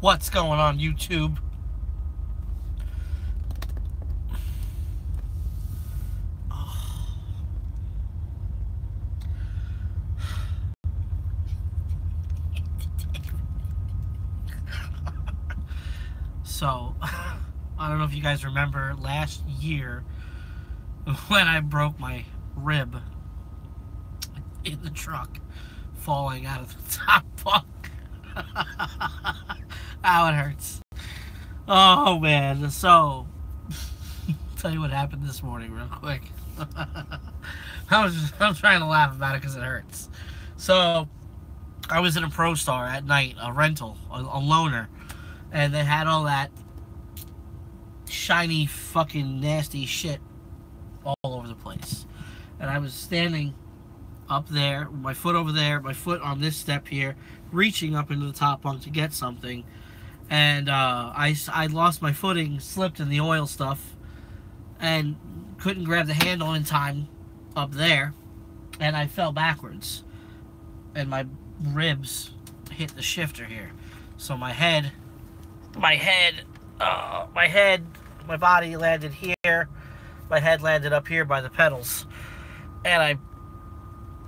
What's going on, YouTube? So, I don't know if you guys remember last year when I broke my rib in the truck falling out of the top bunk. Ow, it hurts. Oh, man. So, tell you what happened this morning real quick. I'm trying to laugh about it because it hurts. So, I was in a Pro Star at night, a rental, a loaner, and they had all that shiny fucking nasty shit all over the place. And I was standing up there, my foot over there, my foot on this step here, reaching up into the top bunk to get something, and I lost my footing, slipped in the oil stuff, and couldn't grab the handle in time up there, and I fell backwards, and my ribs hit the shifter here. So my body landed here, my head landed up here by the pedals, and I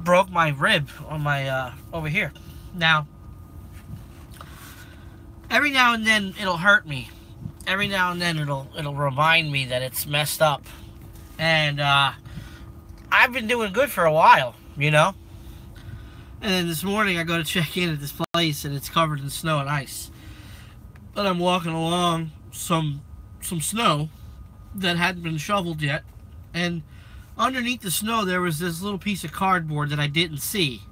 broke my rib on my over here. Now, every now and then it'll hurt me. Every now and then it'll remind me that it's messed up. And I've been doing good for a while, you know. And then this morning I go to check in at this place and it's covered in snow and ice. But I'm walking along some snow that hadn't been shoveled yet, and underneath the snow there was this little piece of cardboard that I didn't see.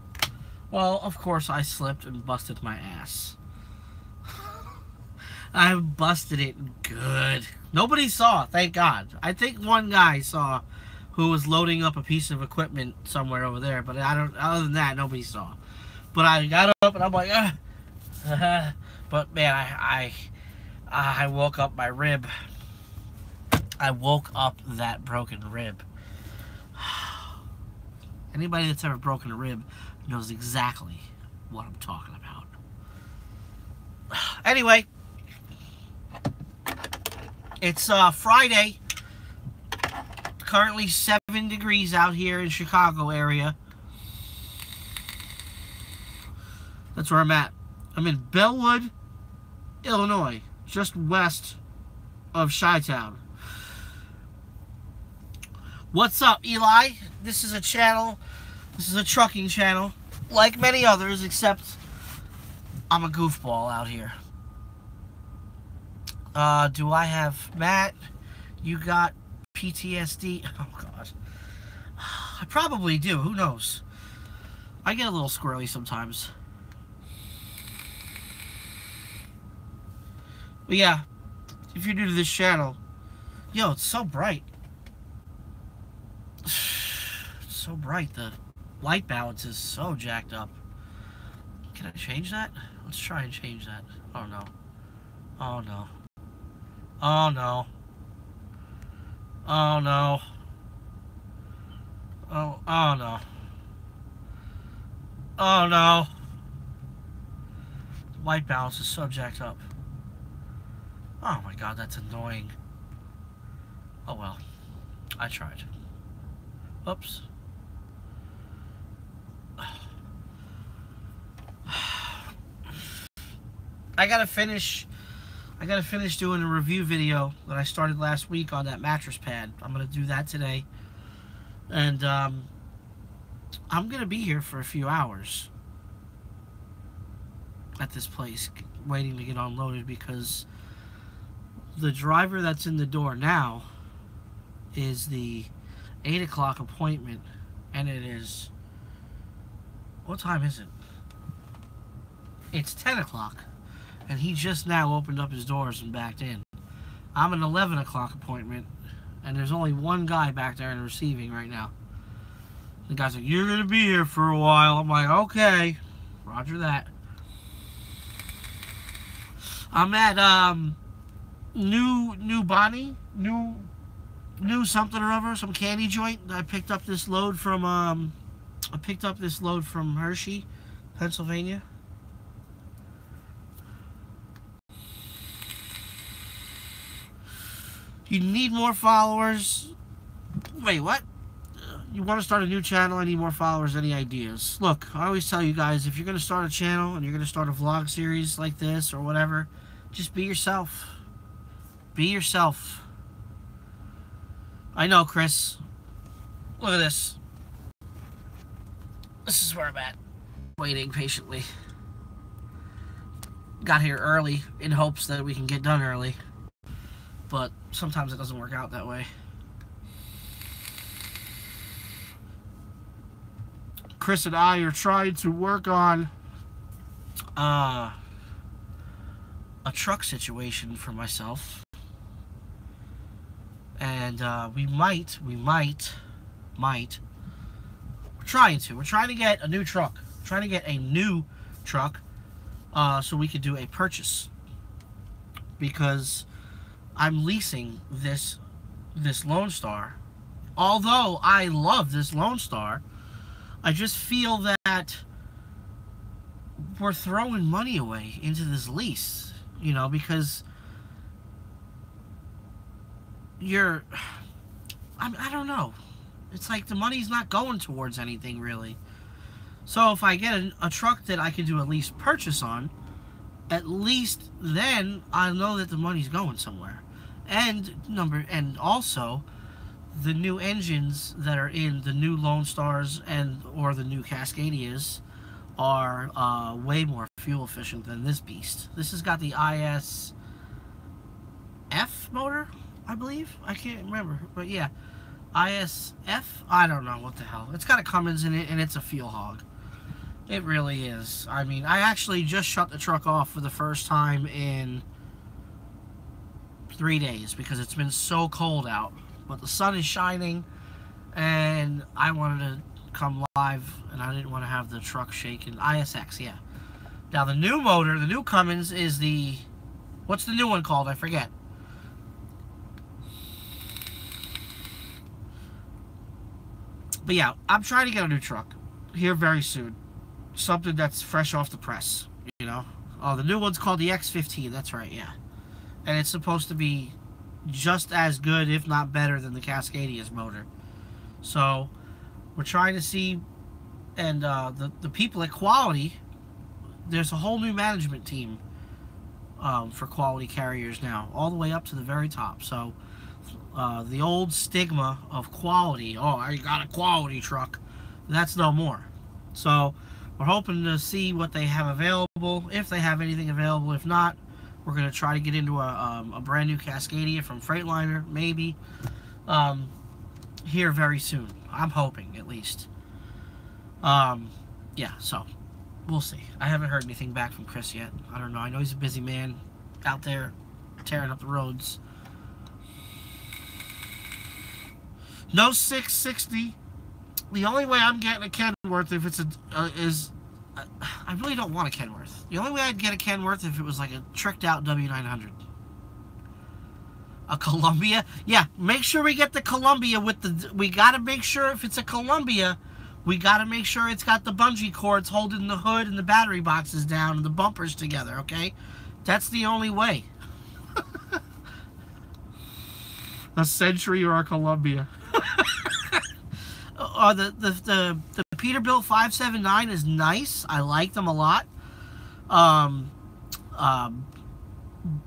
Well, of course I slipped and busted my ass. I busted it good. Nobody saw, thank God. I think one guy saw who was loading up a piece of equipment somewhere over there, but other than that, nobody saw. But I got up and I'm like, but man, I woke up my rib. I woke up that broken rib. Anybody that's ever broken a rib knows exactly what I'm talking about. Anyway, it's Friday. Currently 7 degrees out here in Chicago area. That's where I'm at. I'm in Bellwood, Illinois, just west of Chi-Town. What's up, Eli? This is a channel, this is a trucking channel, like many others, except I'm a goofball out here. Do I have, Matt, you got PTSD? Oh, God. I probably do, who knows? I get a little squirrely sometimes. But yeah, if you're new to this channel, yo, it's so bright. It's so bright, the light balance is so jacked up. Can I change that? Let's try and change that. Oh no. Oh no. Oh no. Oh no. Oh no. Oh no. Light balance is so jacked up. Oh my God, that's annoying. Oh well. I tried. Oops. I gotta finish doing a review video that I started last week on that mattress pad. I'm gonna do that today. And I'm gonna be here for a few hours at this place waiting to get unloaded, because the driver that's in the door now is the 8 o'clock appointment, and it is, what time is it? It's 10 o'clock, and he just now opened up his doors and backed in. I'm an 11 o'clock appointment, and there's only one guy back there in receiving right now. The guy's like, you're gonna be here for a while. I'm like, okay, roger that. I'm at New Bonnie, new something or other, some candy joint. I picked up this load from Hershey, Pennsylvania. You need more followers. Wait, what? You want to start a new channel? I need more followers. Any ideas? Look, I always tell you guys, if you're going to start a channel and you're going to start a vlog series like this or whatever, just be yourself. Be yourself. I know, Chris. Look at this. This is where I'm at. Waiting patiently. Got here early in hopes that we can get done early. But sometimes it doesn't work out that way. Chris and I are trying to work on a truck situation for myself. And we might, we're trying to get a new truck. We're trying to get a new truck so we could do a purchase. Because I'm leasing this Lone Star. Although I love this Lone Star, I just feel that we're throwing money away into this lease, you know, because I don't know. It's like the money's not going towards anything, really. So if I get a truck that I can do a lease purchase on, at least then I know that the money's going somewhere. And also, the new engines that are in the new Lone Stars or the new Cascadias are way more fuel efficient than this beast. This has got the ISF motor, I believe. I can't remember, but yeah, ISF. I don't know what the hell. It's got a Cummins in it, and it's a fuel hog. It really is. I mean, I actually just shut the truck off for the first time in 3 days because it's been so cold out. But the sun is shining, and I wanted to come live, and I didn't want to have the truck shaking. ISX, yeah. Now, the new motor, the new Cummins, is the... What's the new one called? I forget. But yeah, I'm trying to get a new truck here very soon. Something that's fresh off the press, you know? Oh, the new one's called the X15, that's right, yeah. And it's supposed to be just as good, if not better, than the Cascadia's motor. So we're trying to see, and the people at Quality, there's a whole new management team for Quality Carriers now, all the way up to the very top. So the old stigma of quality, oh, I got a quality truck, that's no more. So we're hoping to see what they have available, if they have anything available. If not, we're going to try to get into a brand new Cascadia from Freightliner, maybe, here very soon. I'm hoping, at least. Yeah, so, we'll see. I haven't heard anything back from Chris yet. I don't know. I know he's a busy man out there tearing up the roads. No 660. The only way I'm getting a Kenworth if it's I really don't want a Kenworth. The only way I'd get a Kenworth if it was like a tricked out W900. A Columbia? Yeah, make sure we get the Columbia with the... We gotta make sure if it's a Columbia, we gotta make sure it's got the bungee cords holding the hood and the battery boxes down and the bumpers together, okay? That's the only way. A Century or a Columbia. The Peterbilt 579 is nice. I like them a lot.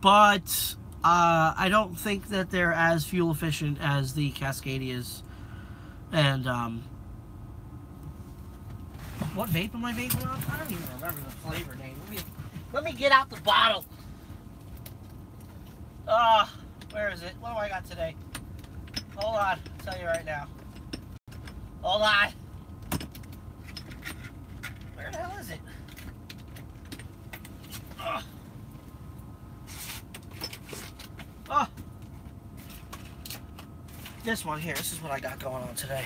But I don't think that they're as fuel efficient as the Cascadias. And what vape am I vaping on? I don't even remember the flavor name. Let me get out the bottle. Where is it? What do I got today? Hold on, I'll tell you right now. Hold on. Where the hell is it? Oh. This one here, this is what I got going on today.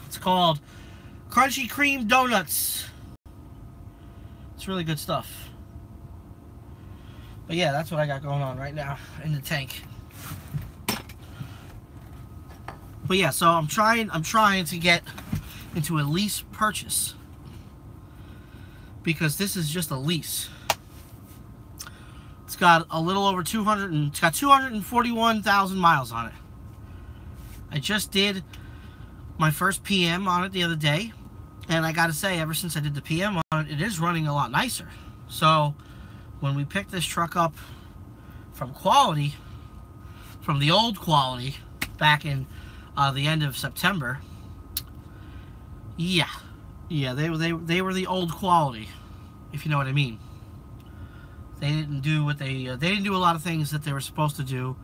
It's called Crunchy Cream Donuts. It's really good stuff. But yeah, that's what I got going on right now in the tank. But yeah, so I'm trying to get into a lease purchase because this is just a lease. It's got a little over 241,000 miles on it. I just did my first PM on it the other day, and I gotta say, ever since I did the PM on it, it is running a lot nicer. So when we picked this truck up from Quality, from the old Quality, back in the end of September, yeah, they were the old Quality, if you know what I mean. They didn't do what they didn't do a lot of things that they were supposed to do.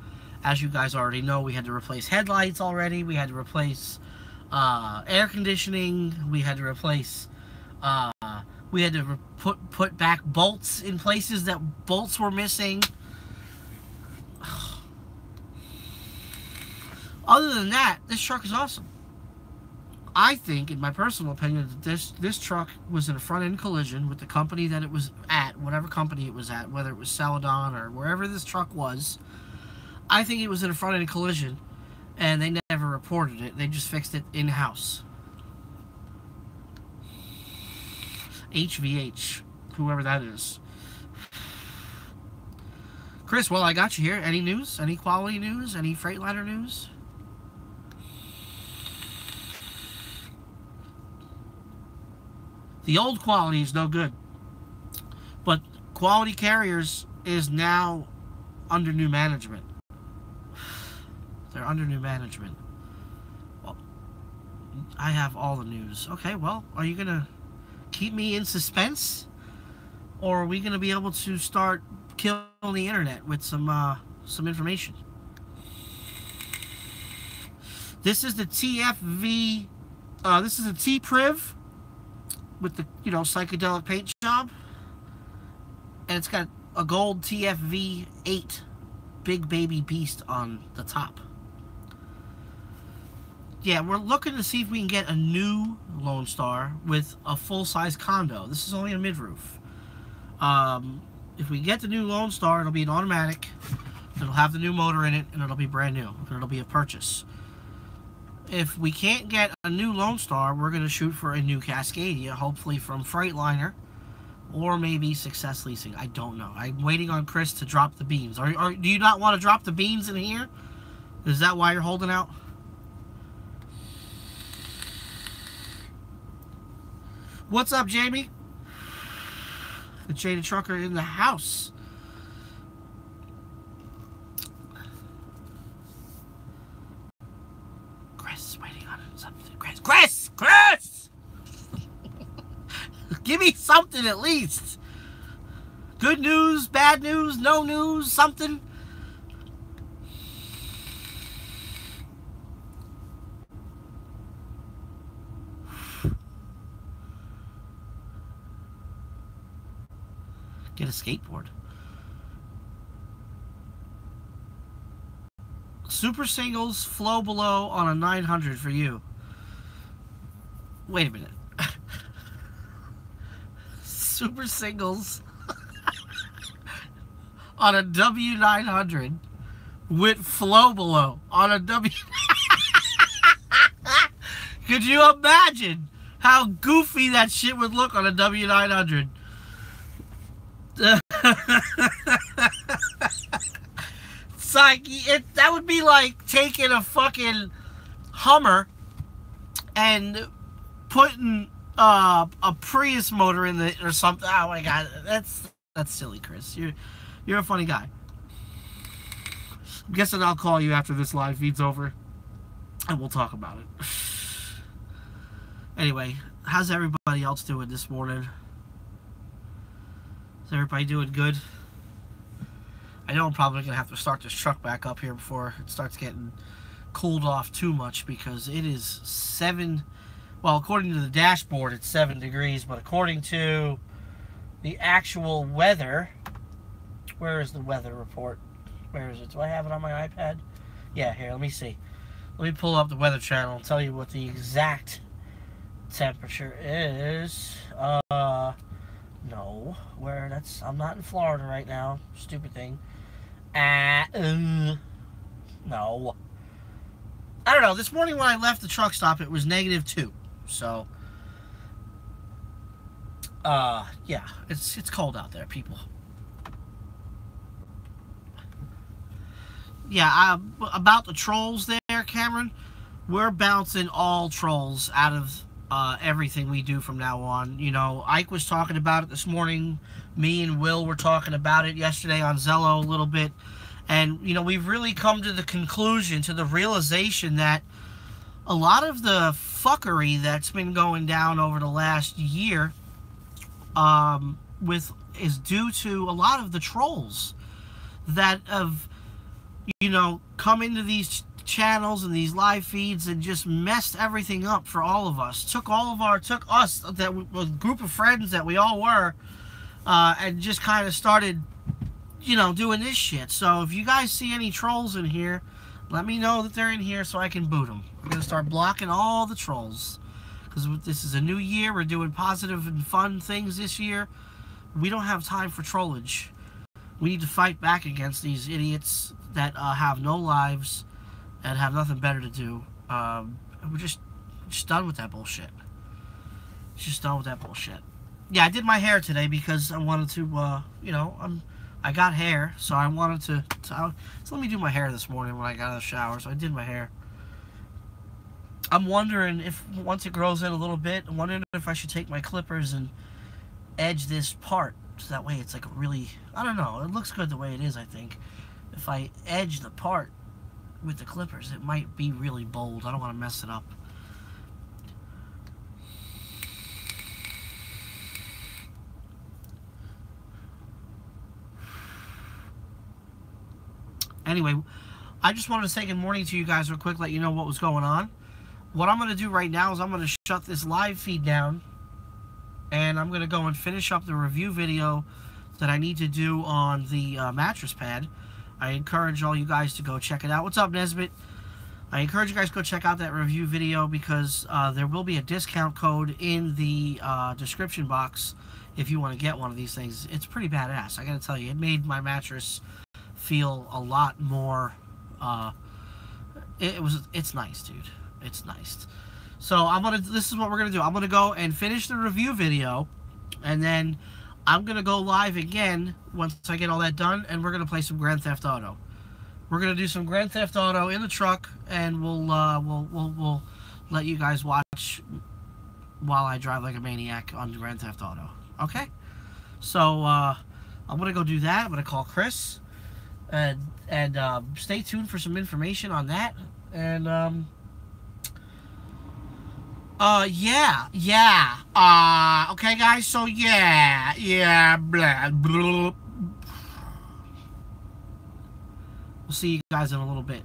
As you guys already know, we had to replace headlights already. We had to replace air conditioning. We had to replace. We had to put back bolts in places that bolts were missing. Other than that, this truck is awesome. I think, in my personal opinion, that this truck was in a front-end collision with the company that it was at, whatever company it was at, whether it was Celadon or wherever this truck was. I think it was in a front-end collision, and they never reported it. They just fixed it in-house. HVH, whoever that is. Chris, well, I got you here. Any news? Any Quality news? Any Freightliner news? The old Quality is no good. But Quality Carriers is now under new management. They're under new management. Well, I have all the news. Okay, well, are you going to keep me in suspense? Or are we going to be able to start killing the internet with some information? This is the TFV, this is a T-Priv with the, psychedelic paint job. And it's got a gold TFV 8 big baby beast on the top. Yeah, we're looking to see if we can get a new Lone Star with a full-size condo. This is only a mid-roof. If we get the new Lone Star, it'll be an automatic. It'll have the new motor in it, and it'll be brand new. It'll be a purchase. If we can't get a new Lone Star, we're going to shoot for a new Cascadia, hopefully from Freightliner, or maybe Success Leasing. I don't know. I'm waiting on Chris to drop the beans. Do you not want to drop the beans in here? Is that why you're holding out? What's up, Jamie? The Jaded Trucker in the house. Chris is waiting on something. Chris! Give me something at least. Good news, bad news, no news, something. Get a skateboard. Super singles, flow below on a 900 for you. Wait a minute. Super singles on a W900 with flow below on a W. Could you imagine how goofy that shit would look on a W900? It's like, that would be like taking a fucking Hummer and putting a Prius motor in the or something. Oh my god, that's silly, Chris. You're a funny guy. I'm guessing I'll call you after this live feed's over, and we'll talk about it. Anyway, how's everybody else doing this morning? Is everybody doing good? I know I'm probably going to have to start this truck back up here before it starts getting cooled off too much, because it is 7, well, according to the dashboard, it's 7 degrees, but according to the actual weather, where is the weather report? Where is it? Do I have it on my iPad? Yeah, here, let me see. Let me pull up the weather channel and tell you what the exact temperature is. No, I'm not in Florida right now. Stupid thing. No. I don't know. This morning when I left the truck stop, it was -2. So, yeah, it's cold out there, people. Yeah, about the trolls there, Cameron, we're bouncing all trolls out of everything we do from now on. You know, Ike was talking about it this morning. Me and Will were talking about it yesterday on Zello a little bit. And, you know, we've really come to the conclusion, to the realization that a lot of the fuckery that's been going down over the last year is due to a lot of the trolls that have, you know, come into these channels and these live feeds and just messed everything up for all of us. Took us, that a group of friends that we all were, and just kind of started, you know, doing this shit. So if you guys see any trolls in here, let me know that they're in here so I can boot them. I'm going to start blocking all the trolls. Because this is a new year. We're doing positive and fun things this year. We don't have time for trollage. We need to fight back against these idiots that have no lives and have nothing better to do. We're just done with that bullshit. Just done with that bullshit. Yeah, I did my hair today because I wanted to, you know, I got hair, so I wanted to so let me do my hair this morning when I got out of the shower, so I did my hair. I'm wondering if, once it grows in a little bit, I'm wondering if I should take my clippers and edge this part, so that way it's like a really, I don't know, it looks good the way it is, I think. If I edge the part with the clippers, it might be really bold. I don't want to mess it up. Anyway, I just wanted to say good morning to you guys real quick, let you know what was going on. What I'm going to do right now is I'm going to shut this live feed down, and I'm going to go and finish up the review video that I need to do on the mattress pad. I encourage all you guys to go check it out. What's up, Nesbitt? I encourage you guys to go check out that review video because there will be a discount code in the description box if you want to get one of these things. It's pretty badass, I gotta tell you. It made my mattress feel a lot more, it's nice, dude. It's nice. So this is what we're gonna do. I'm gonna go and finish the review video, and then I'm gonna go live again once I get all that done, and we're gonna play some Grand Theft Auto. We're gonna do some Grand Theft Auto in the truck, and we'll let you guys watch while I drive like a maniac on Grand Theft Auto. Okay? So I'm gonna go do that. I'm gonna call Chris, and stay tuned for some information on that. And okay, guys. So blah, blah. We'll see you guys in a little bit.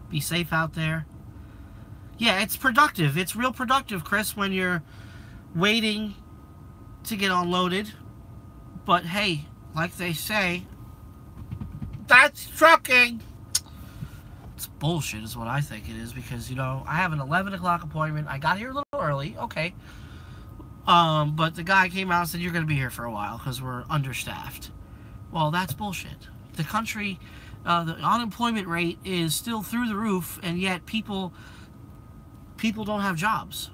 Be safe out there. Yeah, it's productive. It's real productive, Chris, when you're waiting to get unloaded. But hey, like they say, that's trucking. It's bullshit is what I think it is, because, you know, I have an 11 o'clock appointment. I got here a little early, okay. But the guy came out and said, you're going to be here for a while because we're understaffed. Well, that's bullshit. The country, the unemployment rate is still through the roof, and yet people don't have jobs.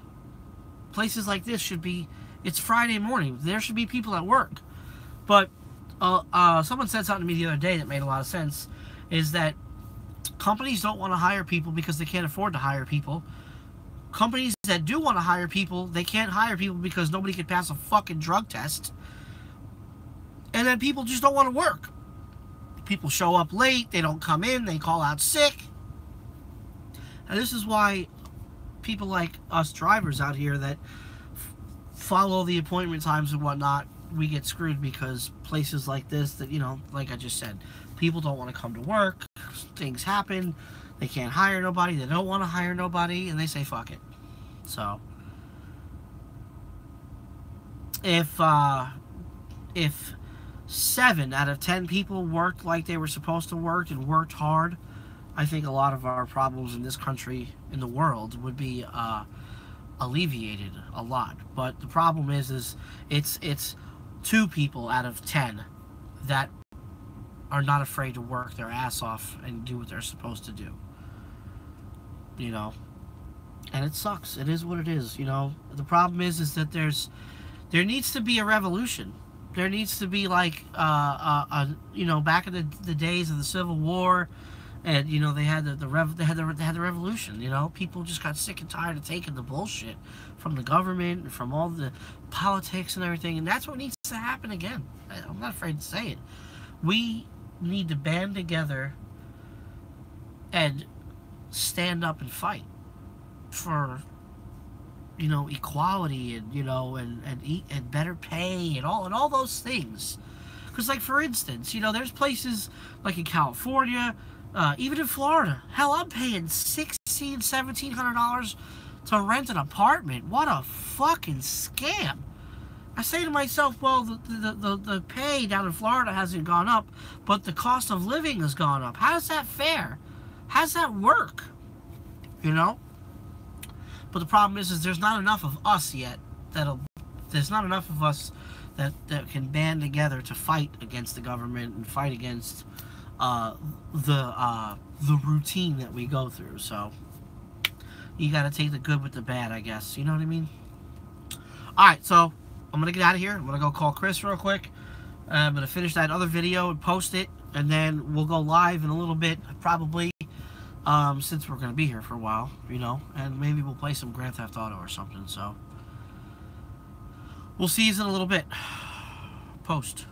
Places like this should be, it's Friday morning. There should be people at work. But someone said something to me the other day that made a lot of sense, is that companies don't want to hire people because they can't afford to hire people. Companies that do want to hire people, they can't hire people because nobody can pass a fucking drug test. And then people just don't want to work. People show up late, they don't come in, they call out sick. And this is why people like us drivers out here that follow the appointment times and whatnot, we get screwed, because places like this that, you know, like I just said, people don't want to come to work, things happen, they can't hire nobody, they don't want to hire nobody, and they say fuck it. So if 7 out of 10 people worked like they were supposed to work and worked hard, I think a lot of our problems in this country, in the world, would be alleviated a lot. But the problem is it's 2 people out of 10 that are not afraid to work their ass off and do what they're supposed to do. You know? And it sucks. It is what it is, you know? The problem is that there needs to be a revolution. There needs to be like, you know, back in the days of the Civil War, and you know they had the revolution. You know, people just got sick and tired of taking the bullshit from the government and from all the politics and everything, and that's what needs to happen again. I'm not afraid to say it. We need to band together and stand up and fight for, you know, equality, and you know, and better pay, and all those things. Because, like, for instance, you know, there's places like in California, even in Florida. Hell, I'm paying $1,600-$1,700 to rent an apartment. What a fucking scam! I say to myself, well, the pay down in Florida hasn't gone up, but the cost of living has gone up. How's that fair? How's that work? You know? But the problem is there's not enough of us yet there's not enough of us that can band together to fight against the government and fight against the routine that we go through. So you got to take the good with the bad, I guess. You know what I mean? All right, so I'm gonna get out of here. I'm gonna go call Chris real quick. I'm gonna finish that other video and post it, and then we'll go live in a little bit, probably. Since we're gonna be here for a while, you know, and maybe we'll play some Grand Theft Auto or something. So we'll see you in a little bit. Post.